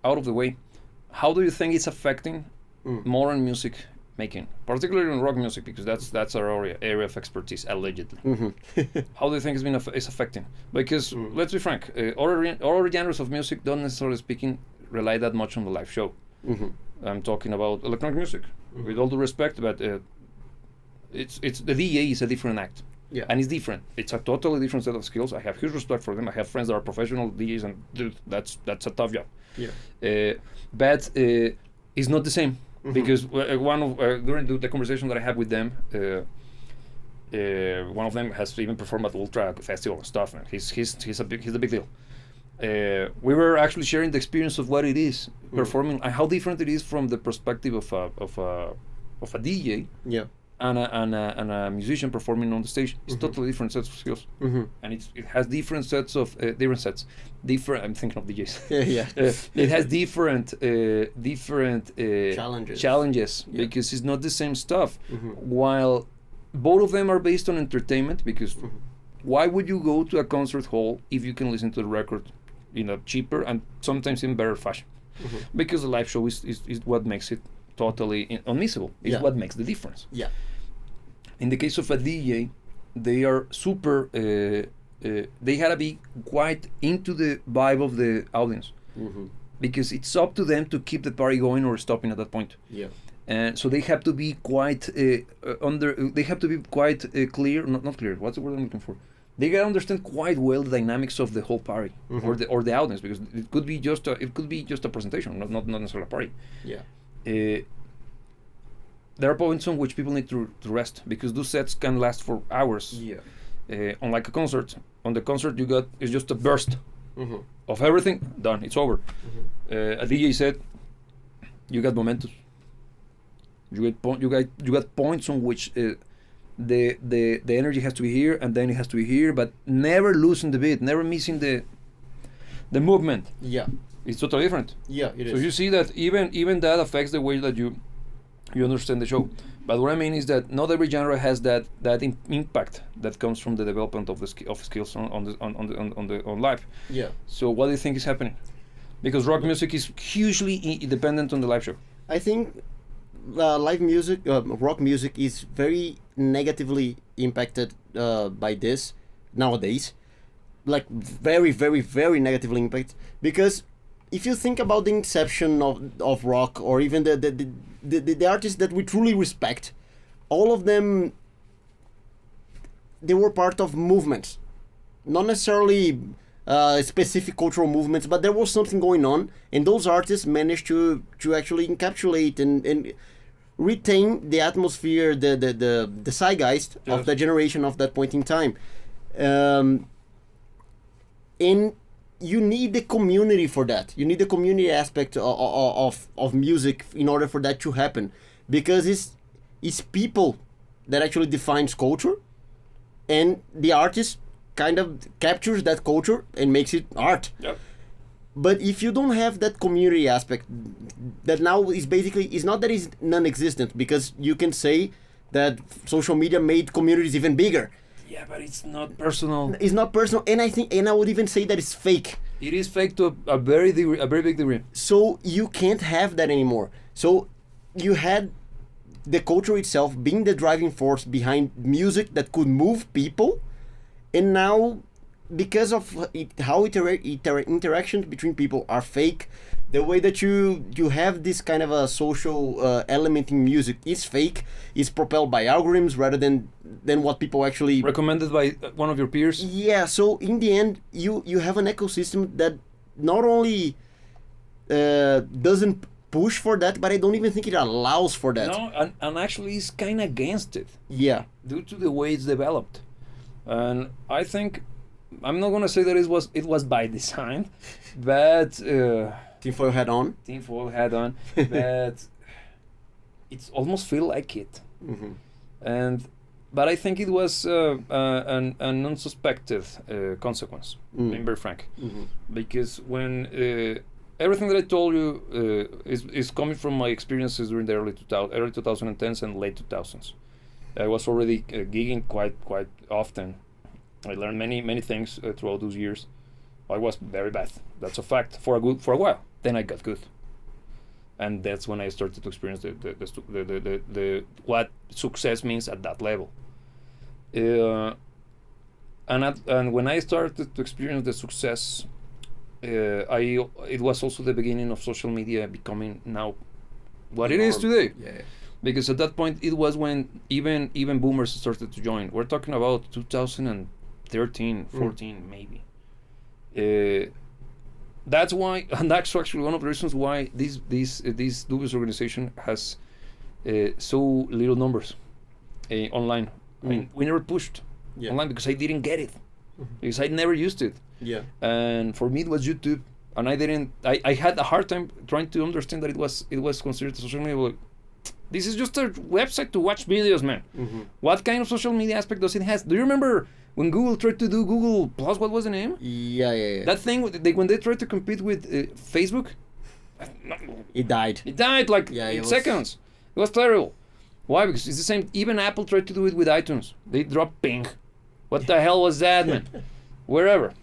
out of the way, how do you think it's affecting modern music making, particularly in rock music, because that's our area of expertise, allegedly. How do you think it's affecting? Because let's be frank, other genres of music don't necessarily speaking rely that much on the live show. I'm talking about electronic music, with all due respect, but it's the DJ is a different act. Yeah. And it's different. It's a totally different set of skills. I have huge respect for them. I have friends that are professional DJs, and dude, that's a tough job. Yeah. But it's not the same, because one of during the conversation that I had with them, one of them has even performed at Ultra Festival and stuff. And he's a big deal. We were actually sharing the experience of what it is performing and how different it is from the perspective of a DJ. Yeah. And a musician performing on the stage. It's totally different sets of skills, and it has different sets of I'm thinking of DJs. Yeah. It has different challenges Yeah. because it's not the same stuff. While both of them are based on entertainment, because why would you go to a concert hall if you can listen to the record in a cheaper and sometimes in better fashion? Because the live show is what makes it totally unmissable. It's what makes the difference. Yeah. In the case of a DJ, they are super. They gotta be quite into the vibe of the audience, because it's up to them to keep the party going or stopping at that point. Yeah. And so they have to be quite They have to be quite clear. Not clear. What's the word I'm looking for? They gotta understand quite well the dynamics of the whole party or the audience, because it could be just a presentation, not necessarily a party. Yeah. There are points on which people need to rest, because those sets can last for hours. Yeah. Unlike a concert, on the concert it's just a burst. of everything, done. It's over. A DJ said, "You got momentum. You got points on which the energy has to be here, and then it has to be here, but never losing the beat, never missing the movement. Yeah. It's totally different. Yeah, it So is. you see that even that affects the way that you understand the show. But what I mean is that not every genre has that impact that comes from the development of skills on live. Yeah. So what do you think is happening? Because rock music is hugely dependent on the live show. I think live music, rock music is very negatively impacted by this nowadays. Like very, very, very negatively impacted. Because if you think about the inception of rock, or even the artists that we truly respect, all of them, they were part of movements. Not necessarily specific cultural movements, but there was something going on, and those artists managed to actually encapsulate and retain the atmosphere, the zeitgeist of the generation of that point in time. And you need the community for that. You need the community aspect of music in order for that to happen, because it's people that actually defines culture, and the artist kind of captures that culture and makes it art. Yep. But if you don't have that community aspect, that now is basically, it's not that it's non-existent, because you can say that social media made communities even bigger. Yeah, but it's not personal. It's not personal, and I would even say that it's fake. It is fake to a very big degree. So you can't have that anymore. So you had the culture itself being the driving force behind music that could move people, and now, because of how interactions between people are fake, the way that you have this kind of a social element in music is fake, is propelled by algorithms rather than what people actually recommended by one of your peers. Yeah, so in the end, you have an ecosystem that not only doesn't push for that, but I don't even think it allows for that. No, and actually is kind of against it. Yeah. Due to the way it's developed. And I think, I'm not gonna say that it was by design, but Tinfoil hat on. Tinfoil hat on, but it's almost feel like it. But I think it was an unsuspected consequence, being very frank, because when everything that I told you is coming from my experiences during the early 2010s and late 2000s. I was already gigging quite often. I learned many things throughout those years. I was very bad. That's a fact for a while. Then I got good, and that's when I started to experience the what success means at that level. And when I started to experience the success, it was also the beginning of social media becoming now what it is today. Yeah. Because at that point it was when even boomers started to join. We're talking about 2013, 14 maybe. That's why, and that's actually one of the reasons why this dubious organization has so little numbers online. I mean, we never pushed online because I didn't get it, because I never used it. Yeah. And for me it was YouTube, and I had a hard time trying to understand that it was considered social media. Like, this is just a website to watch videos, man. What kind of social media aspect does it have? Do you remember when Google tried to do Google Plus? What was the name? Yeah. That thing when they tried to compete with Facebook, It died. it died like in seconds. It was terrible. Why? Because it's the same. Even Apple tried to do it with iTunes. They dropped ping. What the hell was that, man? Wherever.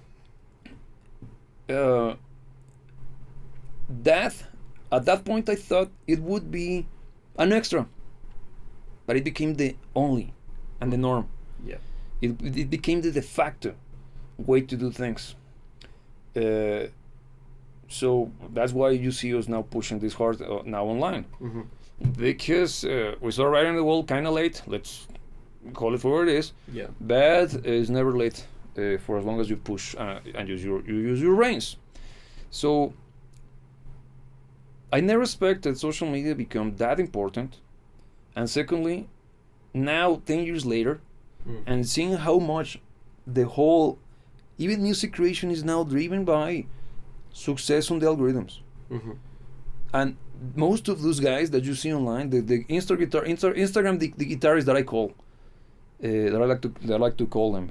At that point I thought it would be an extra, but it became the only and the norm. Yeah. It became the de facto way to do things. So that's why you see us now pushing this hard now online, because we started writing the wall kind of late. Let's call it for what it is. Yeah. But it's never late for as long as you push and you use your reins. So I never expected social media become that important, and secondly, now 10 years later, and seeing how much the whole even music creation is now driven by success on the algorithms. Mm-hmm. And most of those guys that you see online, the Instagram the guitarists that I call, that I like to call them,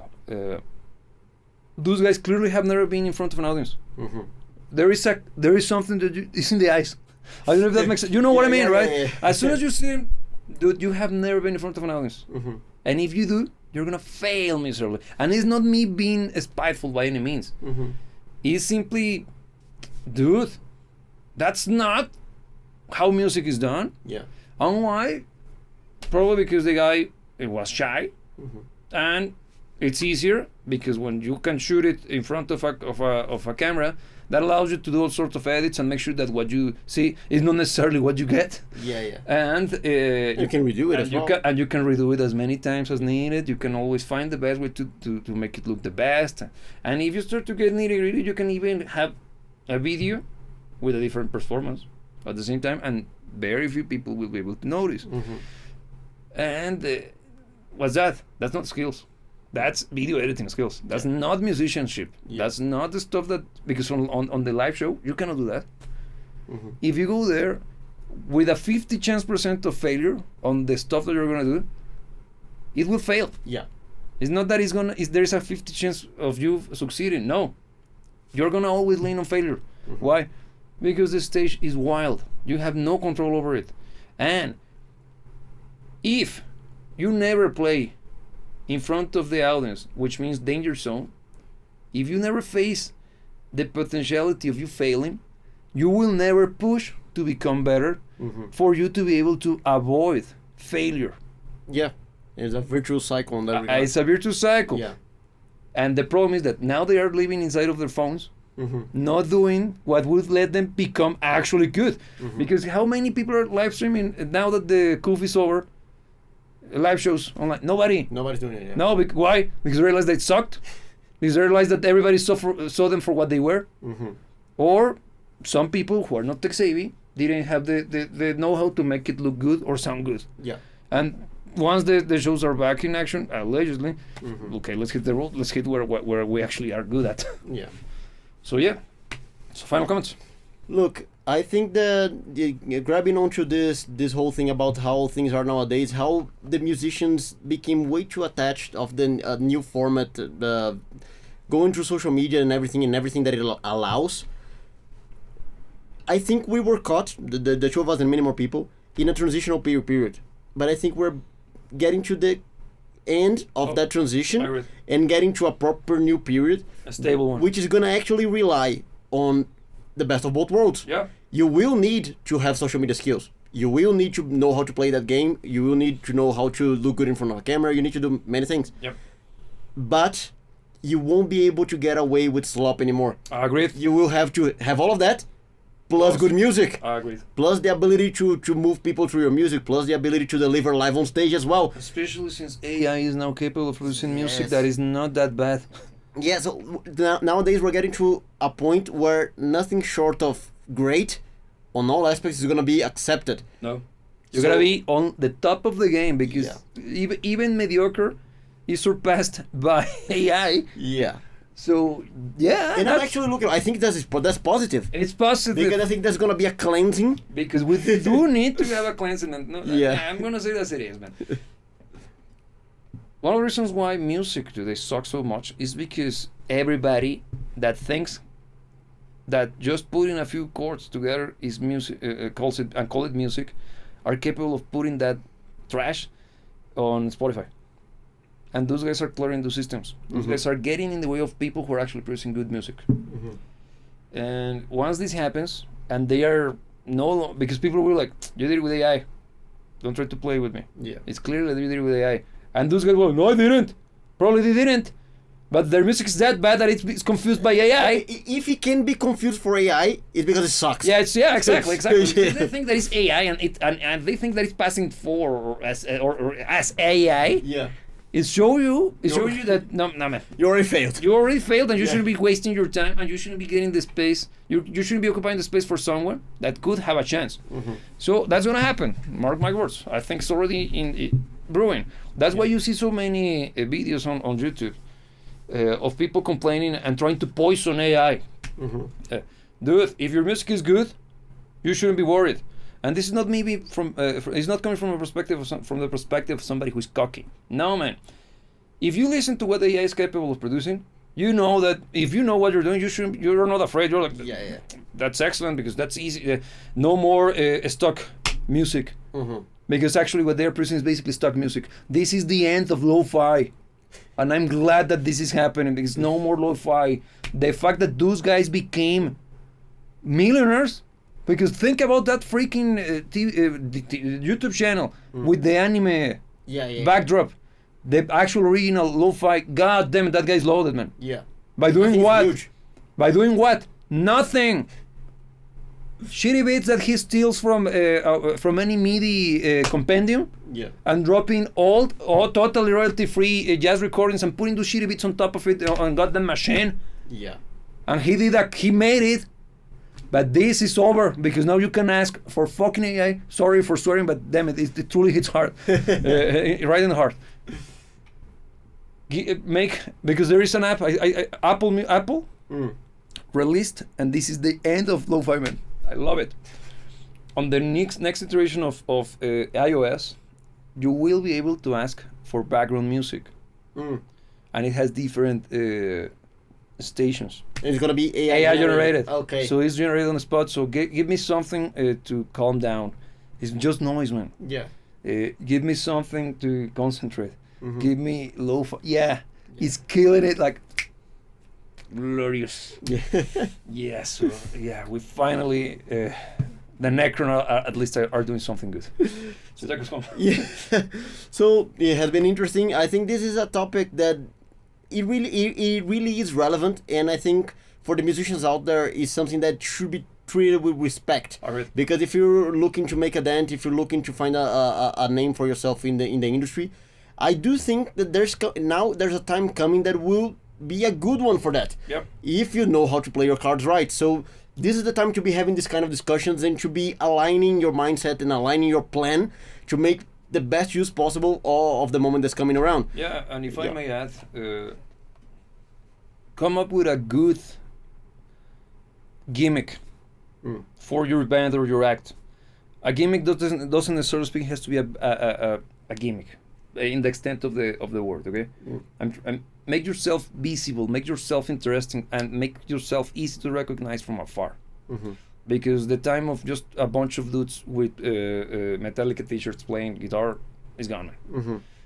those guys clearly have never been in front of an audience. Mm-hmm. There is something that is in the eyes. I don't know if that makes sense. You know what I mean, right? Yeah. As soon as you see them, dude, you have never been in front of an audience. Mm-hmm. And if you do, you're gonna fail miserably. And it's not me being spiteful by any means. Mm-hmm. It's simply, dude, that's not how music is done. Yeah. And why? Probably because the guy was shy, Mm-hmm. and it's easier because when you can shoot it in front of a camera, that allows you to do all sorts of edits and make sure that what you see is not necessarily what you get. Yeah. And You can redo it as well. And you can redo it as many times as needed. You can always find the best way to make it look the best. And if you start to get nitty gritty, you can even have a video with a different performance at the same time, and very few people will be able to notice. Mm-hmm. And what's that? That's not skills. That's video editing skills. That's not musicianship. Yeah. That's not the stuff that, because on the live show you cannot do that. Mm-hmm. If you go there with a 50% of failure on the stuff that you're gonna do, it will fail. Yeah. It's not that there's a 50 chance of you succeeding. No, you're gonna always lean on failure. Mm-hmm. Why? Because the stage is wild. You have no control over it. And if you never play in front of the audience, which means danger zone, if you never face the potentiality of you failing, you will never push to become better, Mm-hmm. for you to be able to avoid failure. Yeah. It's a virtuous cycle in that regard. It's a virtuous cycle. Yeah. And the problem is that now they are living inside of their phones, Mm-hmm. not doing what would let them become actually good. Mm-hmm. Because how many people are live streaming now that the coof is over? Live shows online. Nobody. Nobody's doing it. Yeah. No, why? Because they realized they sucked. Because they realized that everybody saw them for what they were. Mm-hmm. Or some people who are not tech savvy didn't have the know-how to make it look good or sound good. Yeah. And once the shows are back in action, allegedly, Mm-hmm. okay, let's hit the road. Let's hit where we actually are good at. Yeah. So yeah. So final comments. Look, I think that grabbing onto this whole thing about how things are nowadays, how the musicians became way too attached of the new format, going through social media and everything that it allows. I think we were caught, the two of us and many more people, in a transitional period. But I think we're getting to the end of that transition and getting to a proper new period, A stable one. which is gonna actually rely on the best of both worlds. Yeah. You will need to have social media skills. You will need to know how to play that game. You will need to know how to look good in front of a camera. You need to do many things. Yep. But you won't be able to get away with slop anymore. I agree. You will have to have all of that, plus good music, I agree. plus the ability to move people through your music, plus the ability to deliver live on stage as well. Especially since AI is now capable of producing music Yes. that is not that bad. Yeah, so nowadays we're getting to a point where nothing short of great on all aspects is going to be accepted. No. You So- gotta be on the top of the game because Yeah. even mediocre is surpassed by AI. Yeah. So yeah, And I'm actually looking, I think that's positive. it's positive Because I think there's going to be a cleansing. because we do need to have a cleansing. And no, Yeah. I'm gonna say that it is, man. One of the reasons why music today sucks so much is because everybody that thinks that just putting a few chords together is music, call it music, are capable of putting that trash on Spotify. And those guys are clearing the systems. Those Mhm. guys are getting in the way of people who are actually producing good music. And once this happens, and they are because people will like, you did it with AI. Don't try to play with me. Yeah. It's clear that you did it with AI. And those guys go, no, I didn't. Probably they didn't. But their music is that bad that it's confused by AI. If it can be confused for AI, it's because it sucks. Yeah, exactly. Yeah. They think that it's AI, and they think that it's passing for or as AI. Yeah. It shows you that no man, You already failed. you already failed, and you Yeah. shouldn't be wasting your time, and you shouldn't be getting the space. You shouldn't be occupying the space for someone that could have a chance. So that's gonna happen. Mark my words. I think it's already in brewing. That's why you see so many videos on YouTube of people complaining and trying to poison AI. Dude, if your music is good, you shouldn't be worried. And this is not maybe from it's not coming from a perspective of from the perspective of somebody who's cocky. No, man. If you listen to what AI is capable of producing, you know that if you know what you're doing, you're not afraid. You're like, that's excellent because that's easy. No more stock music. Because actually what they're producing is basically stock music. This is the end of lo-fi. And I'm glad that this is happening because no more lo-fi. The fact that those guys became millionaires, because think about that freaking YouTube channel with the anime backdrop. The actual original lo-fi, god damn it, that guy's loaded, man. Yeah. By doing what? Huge. By doing what? Nothing. Shitty beats that he steals from any MIDI compendium. Yeah. And dropping all totally royalty-free jazz recordings and putting those shitty beats on top of it on goddamn machine. Yeah. And he did that. He made it. But this is over because now you can ask for fucking AI. Sorry for swearing, but damn it, it truly hits hard, right in the heart. Because there is an app, Apple released, and this is the end of lo-fi, man. I love it. On the next iteration of iOS, you will be able to ask for background music, and it has different stations. It's gonna be AI generated. Okay. So it's generated on the spot. So give me something to calm down. It's just noise, man. Yeah. Give me something to concentrate. Give me lo-fi. Yeah, it's killing it like glorious. Yeah. So yeah, we finally the Necron at least are doing something good. So that goes home. Yeah. So it has been interesting. I think this is a topic that it really is relevant, and I think for the musicians out there is something that should be treated with respect. All right. Because if you're looking to make a dent, if you're looking to find a name for yourself in the industry, I do think that there's a time coming that will be a good one for that. Yep. If you know how to play your cards right. So this is the time to be having this kind of discussions and to be aligning your mindset and aligning your plan to make the best use possible of the moment that's coming around. Yeah, and if I may add, come up with a good gimmick for your band or your act. A gimmick doesn't necessarily speak has to be a gimmick in the extent of the word. Okay, and make yourself visible, make yourself interesting, and make yourself easy to recognize from afar. Because the time of just a bunch of dudes with Metallica t-shirts playing guitar is gone.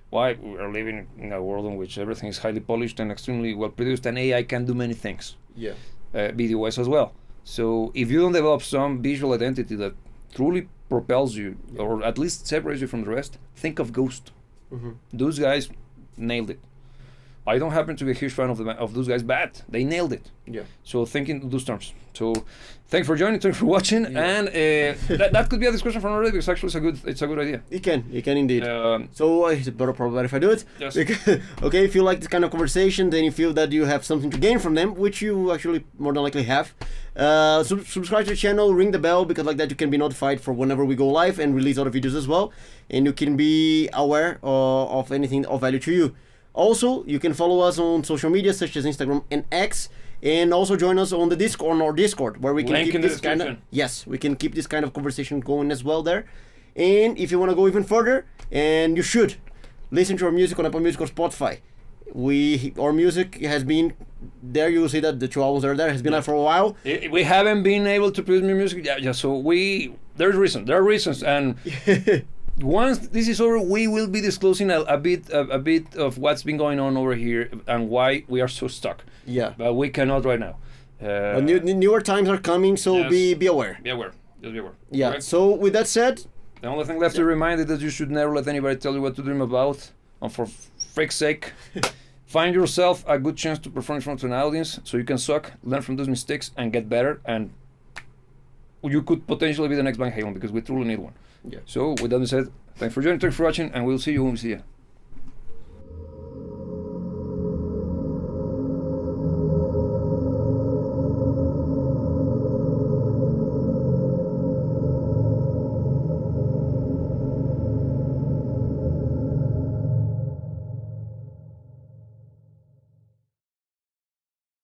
Why? We are living in a world in which everything is highly polished and extremely well produced, and AI can do many things. Yeah. Video-wise as well. So if you don't develop some visual identity that truly propels you, or at least separates you from the rest, think of Ghost. Those guys nailed it. I don't happen to be a huge fan of those guys, but they nailed it. Yeah. So think in those terms. So thanks for joining, thanks for watching, and that could be a discussion for another day because actually it's a good idea. It can indeed. So it's better probably if I do it. Yes. Okay, if you like this kind of conversation, then you feel that you have something to gain from them, which you actually more than likely have. Subscribe to the channel, ring the bell, because like that you can be notified for whenever we go live and release other videos as well, and you can be aware of anything of value to you. Also, you can follow us on social media such as Instagram and X, and also join us on the Discord, where we can keep this kind of we can keep this kind of conversation going as well there. And if you want to go even further, and you should listen to our music on Apple Music or Spotify. Our music has been there. You will see that the 2 albums are there has been out for a while. We haven't been able to produce new music. So there are reasons, and. Once this is over, we will be disclosing a bit of what's been going on over here and why we are so stuck. Yeah. But we cannot right now. But newer times are coming, so yes. be aware. Be aware. Just be aware. Yeah. Correct? So with that said, the only thing left to remind is that you should never let anybody tell you what to dream about. And for frick's sake, find yourself a good chance to perform in front of an audience so you can suck, learn from those mistakes, and get better. And you could potentially be the next Van Halen because we truly need one. Yeah. So with that being said, thanks for joining, thanks for watching, and we'll see you when we see you.